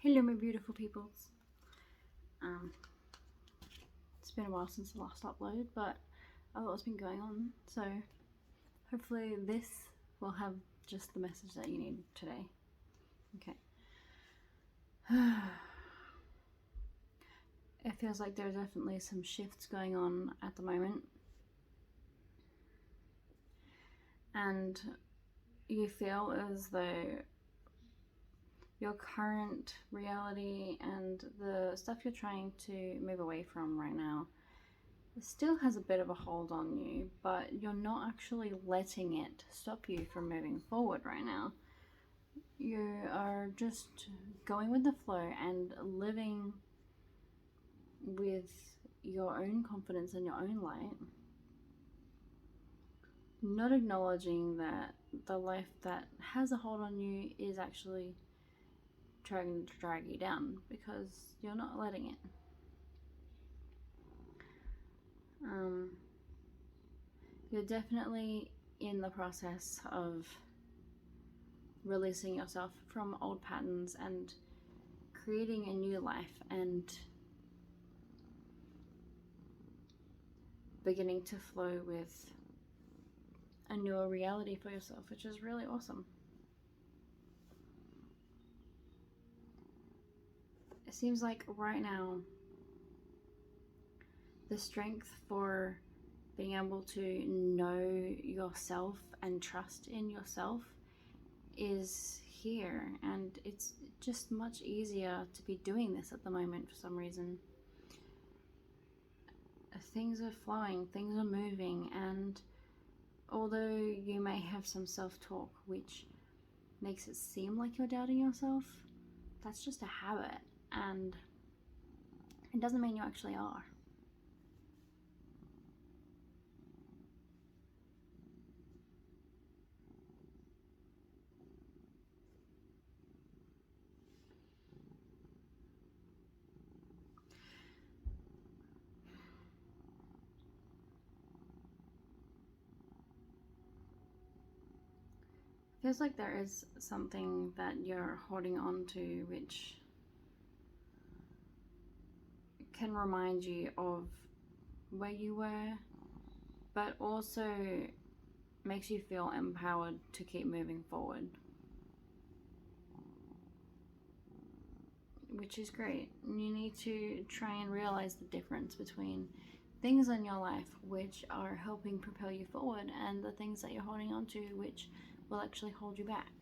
Hello my beautiful peoples. It's been a while since the last upload, but a lot's been going on, so hopefully this will have just the message that you need today. Okay. It feels like there are definitely some shifts going on at the moment, and you feel as though your current reality and the stuff you're trying to move away from right now still has a bit of a hold on you, but you're not actually letting it stop you from moving forward right now. You are just going with the flow and living with your own confidence and your own light, not acknowledging that the life that has a hold on you is actually trying to drag you down, because you're not letting it. You're definitely in the process of releasing yourself from old patterns and creating a new life and beginning to flow with a newer reality for yourself, which is really awesome. It seems like right now the strength for being able to know yourself and trust in yourself is here, and it's just much easier to be doing this at the moment for some reason. Things are flowing, things are moving, and although you may have some self-talk which makes it seem like you're doubting yourself, that's just a habit, and it doesn't mean you actually are. Feels like there is something that you're holding on to which can remind you of where you were, but also makes you feel empowered to keep moving forward, which is great. You need to try and realize the difference between things in your life which are helping propel you forward and the things that you're holding on to which will actually hold you back.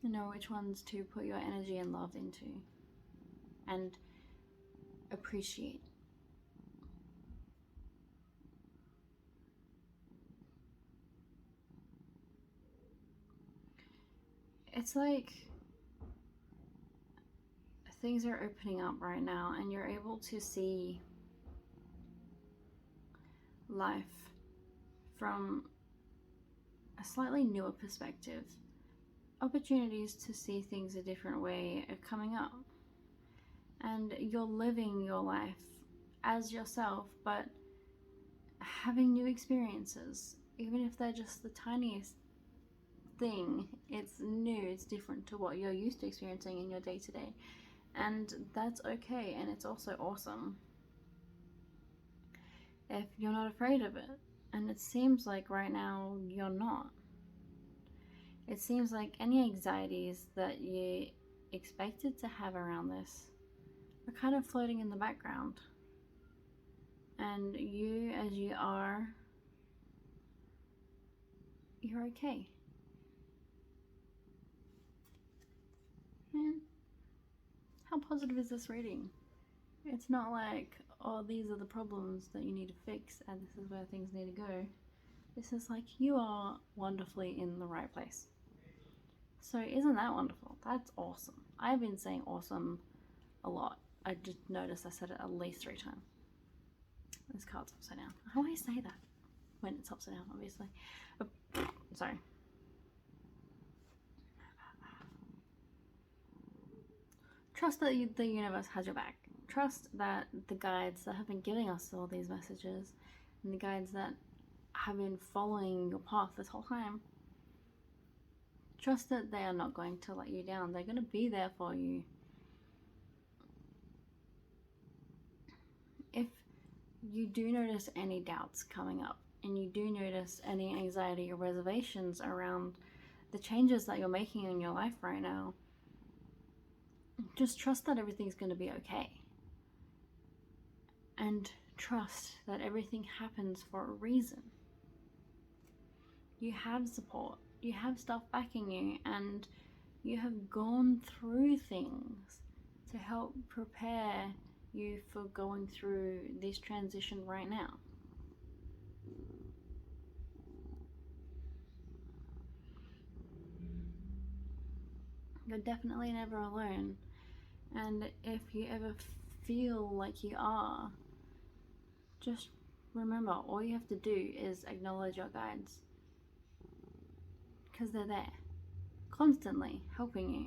You know which ones to put your energy and love into and appreciate. It's like things are opening up right now and you're able to see life from a slightly newer perspective. Opportunities to see things a different way are coming up, and you're living your life as yourself, but having new experiences, even if they're just the tiniest thing. It's new, it's different to what you're used to experiencing in your day-to-day, and that's okay, and it's also awesome if you're not afraid of it. And it seems like right now you're not. It seems like any anxieties that you expected to have around this are kind of floating in the background, and you as you are, you're okay. Man, how positive is this reading? It's not like, oh, these are the problems that you need to fix and this is where things need to go. This is like, you are wonderfully in the right place. So isn't that wonderful? That's awesome. I've been saying awesome a lot. I just noticed I said it at least 3 times. This card's upside down. I always say that when it's upside down, obviously. Sorry. Trust that the universe has your back. Trust that the guides that have been giving us all these messages and the guides that have been following your path this whole time, Trust that they are not going to let you down. They're going to be there for you. If you do notice any doubts coming up, and you do notice any anxiety or reservations around the changes that you're making in your life right now, just trust that everything's going to be okay. And trust that everything happens for a reason. You have support, you have stuff backing you, and you have gone through things to help prepare you for going through this transition right now. You're definitely never alone. And if you ever feel like you are, just remember, all you have to do is acknowledge your guides. Because they're there, constantly helping you.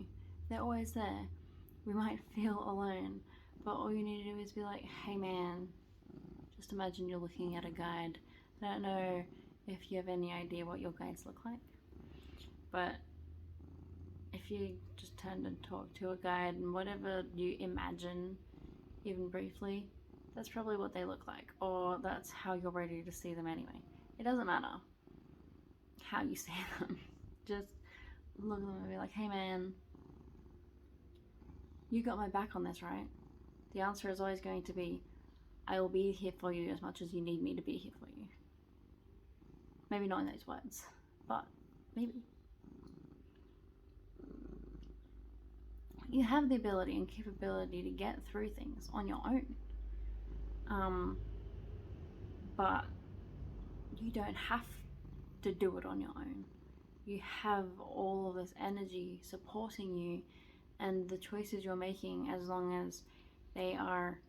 They're always there. We might feel alone, but all you need to do is be like, hey man, just imagine you're looking at a guide. I don't know if you have any idea what your guides look like, but if you just turned and talked to a guide, and whatever you imagine, even briefly, that's probably what they look like, or that's how you're ready to see them anyway. It doesn't matter how you see them. Just look at them and be like, hey man, you got my back on this, right? The answer is always going to be, I will be here for you as much as you need me to be here for you. Maybe not in those words, but maybe. You have the ability and capability to get through things on your own. But you don't have to do it on your own. You have all of this energy supporting you, and the choices you're making, as long as they are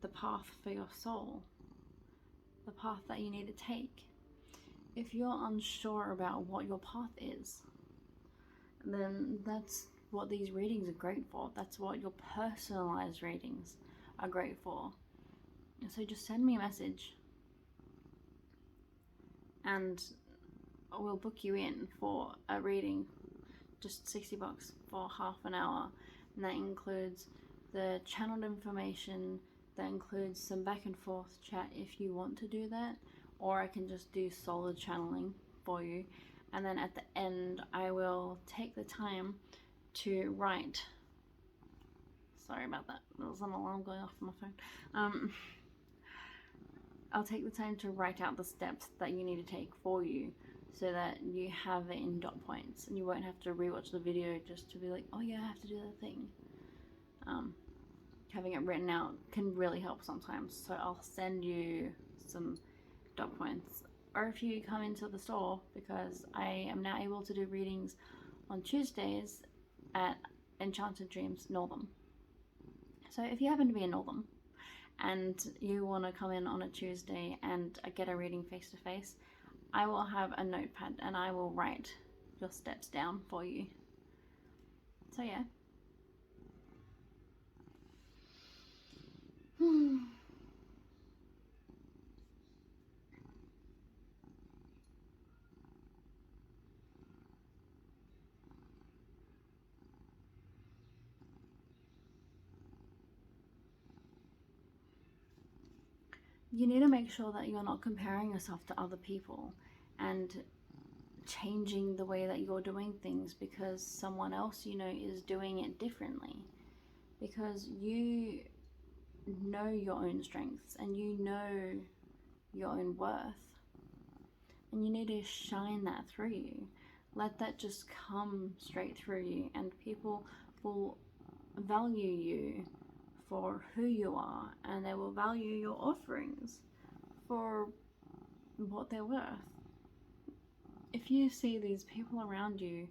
the path for your soul, the path that you need to take. If you're unsure about what your path is, then that's what these readings are great for. That's what your personalized readings are great for. So just send me a message and we'll book you in for a reading, just $60 for half an hour. And that includes the channeled information, that includes some back and forth chat if you want to do that, or I can just do solid channeling for you. And then at the end, I will take the time to write. Sorry about that. There was an alarm going off on my phone. I'll take the time to write out the steps that you need to take for you, so that you have it in dot points and you won't have to rewatch the video just to be like, oh yeah, I have to do that thing. Having it written out can really help sometimes. So I'll send you some dot points. Or if you come into the store, because I am now able to do readings on Tuesdays at Enchanted Dreams Northam. So if you happen to be in Northam and you want to come in on a Tuesday and get a reading face to face, I will have a notepad and I will write your steps down for you. So yeah. You need to make sure that you're not comparing yourself to other people and changing the way that you're doing things because someone else you know is doing it differently. Because you know your own strengths and you know your own worth, and you need to shine that through you. Let that just come straight through you, and people will value you for who you are, and they will value your offerings for what they're worth. If you see these people around you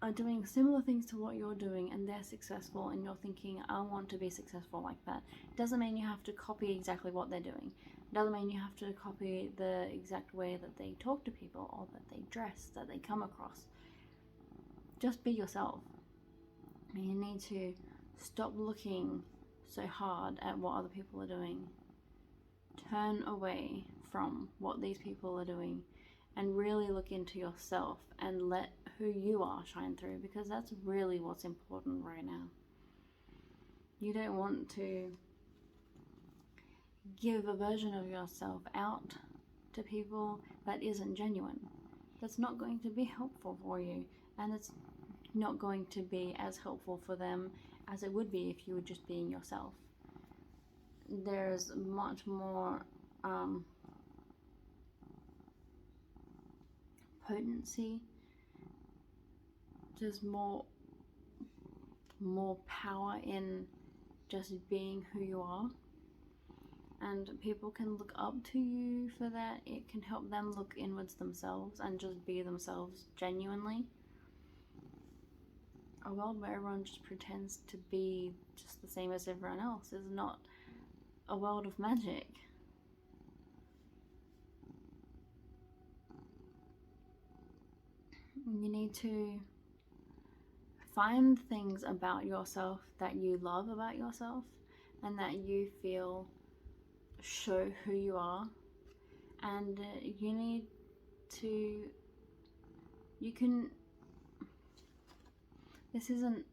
are doing similar things to what you're doing and they're successful, and you're thinking, I want to be successful like that, it doesn't mean you have to copy exactly what they're doing. It doesn't mean you have to copy the exact way that they talk to people or that they dress, that they come across. Just be yourself. And you need to stop looking so hard at what other people are doing. Turn away from what these people are doing and really look into yourself and let who you are shine through, because that's really what's important right now. You don't want to give a version of yourself out to people that isn't genuine. That's not going to be helpful for you, and it's not going to be as helpful for them as it would be if you were just being yourself. There's much more potency, there's more power in just being who you are, and people can look up to you for that. It can help them look inwards themselves and just be themselves genuinely. A world where everyone just pretends to be just the same as everyone else is not a world of magic. You need to find things about yourself that you love about yourself and that you feel show who you are, and you need to, this isn't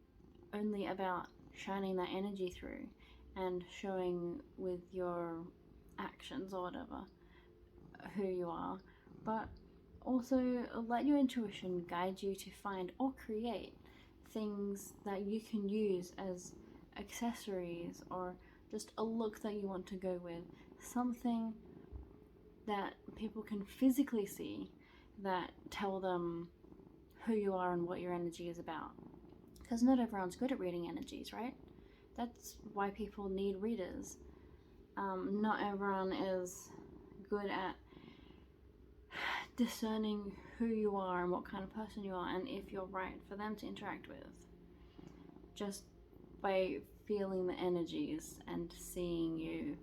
only about shining that energy through and showing with your actions or whatever who you are, but also let your intuition guide you to find or create things that you can use as accessories or just a look that you want to go with, something that people can physically see that tell them who you are and what your energy is about. Because not everyone's good at reading energies, right? That's why people need readers. Not everyone is good at discerning who you are and what kind of person you are and if you're right for them to interact with. Just by feeling the energies and seeing you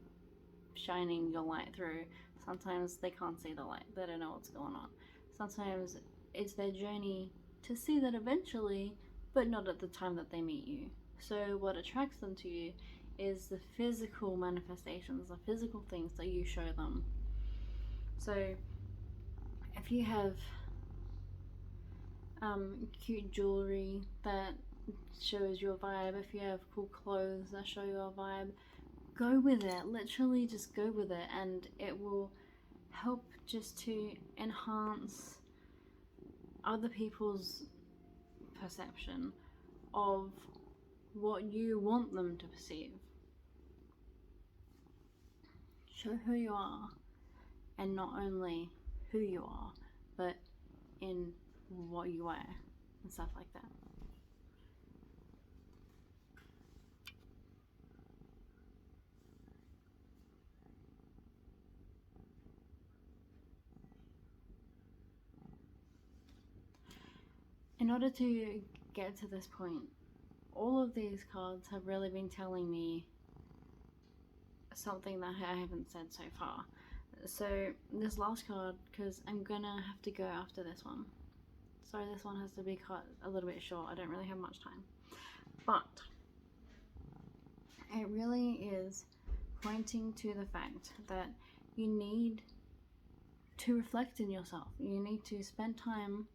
shining your light through. Sometimes they can't see the light, they don't know what's going on. Sometimes it's their journey to see that eventually, but not at the time that they meet you. So what attracts them to you is the physical manifestations, the physical things that you show them. So if you have cute jewelry that shows your vibe, if you have cool clothes that show your vibe, go with it. Literally just go with it, and it will help just to enhance other people's perception of what you want them to perceive. Show who you are, and not only who you are, but in what you wear and stuff like that. In order to get to this point, all of these cards have really been telling me something that I haven't said so far. So this last card, because I'm gonna have to go after this one, so this one has to be cut a little bit short. I don't really have much time, but it really is pointing to the fact that you need to reflect in yourself. You need to spend time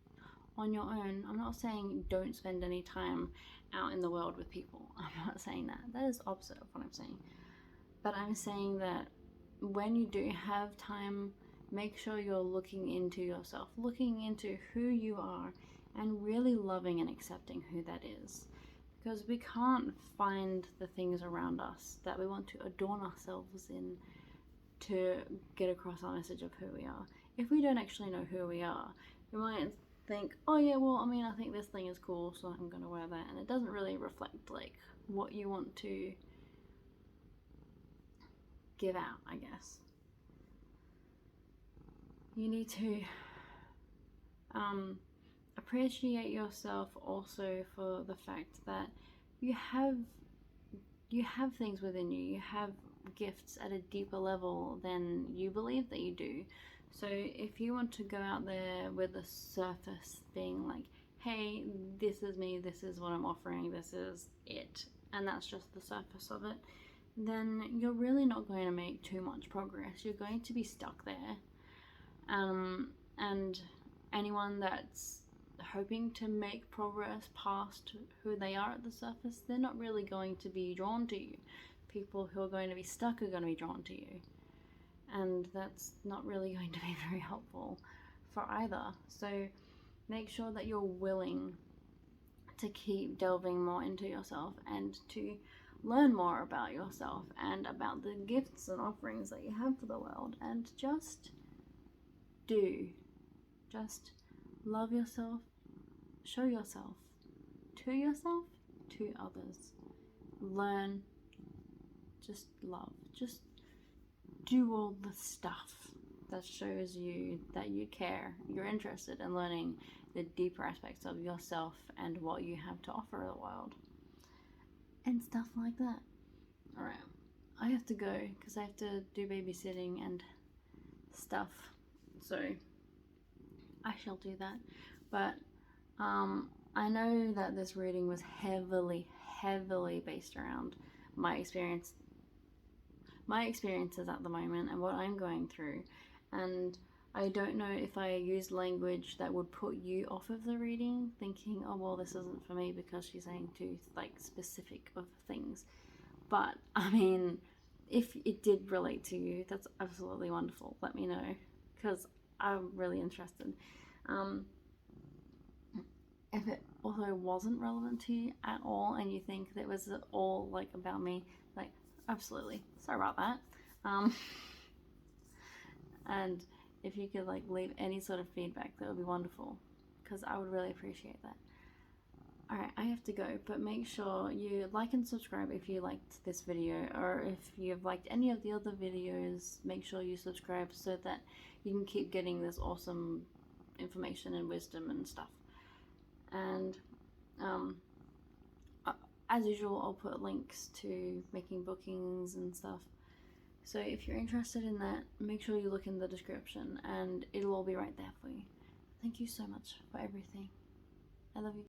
on your own. I'm not saying don't spend any time out in the world with people. I'm not saying that. That is opposite of what I'm saying. But I'm saying that when you do have time, make sure you're looking into yourself, looking into who you are, and really loving and accepting who that is. Because we can't find the things around us that we want to adorn ourselves in to get across our message of who we are. If we don't actually know who we are, we might think, oh yeah, well, I mean, I think this thing is cool, so I'm gonna wear that, and it doesn't really reflect like what you want to give out, I guess. You need to appreciate yourself also for the fact that you have things within you. You have gifts at a deeper level than you believe that you do. So if you want to go out there with a surface being like, hey, this is me, this is what I'm offering, this is it, and that's just the surface of it, then you're really not going to make too much progress. You're going to be stuck there. And anyone that's hoping to make progress past who they are at the surface, they're not really going to be drawn to you. People who are going to be stuck are going to be drawn to you. And that's not really going to be very helpful for either. So make sure that you're willing to keep delving more into yourself and to learn more about yourself and about the gifts and offerings that you have for the world, and just love yourself, show yourself, to others, learn, just love, just do all the stuff that shows you that you care, you're interested in learning the deeper aspects of yourself and what you have to offer the world, and stuff like that. Alright, I have to go because I have to do babysitting and stuff, so I shall do that. But I know that this reading was heavily based around my experiences at the moment and what I'm going through, and I don't know if I used language that would put you off of the reading, thinking, oh well, this isn't for me because she's saying too like specific of things. But I mean, if it did relate to you, that's absolutely wonderful. Let me know, because I'm really interested. If it also wasn't relevant to you at all and you think that it was all like about me, like, absolutely, sorry about that. And if you could like leave any sort of feedback, that would be wonderful, because I would really appreciate that. Alright, I have to go, but make sure you like and subscribe if you liked this video, or if you've liked any of the other videos, make sure you subscribe so that you can keep getting this awesome information and wisdom and stuff. And as usual, I'll put links to making bookings and stuff. So if you're interested in that, make sure you look in the description and it'll all be right there for you. Thank you so much for everything. I love you.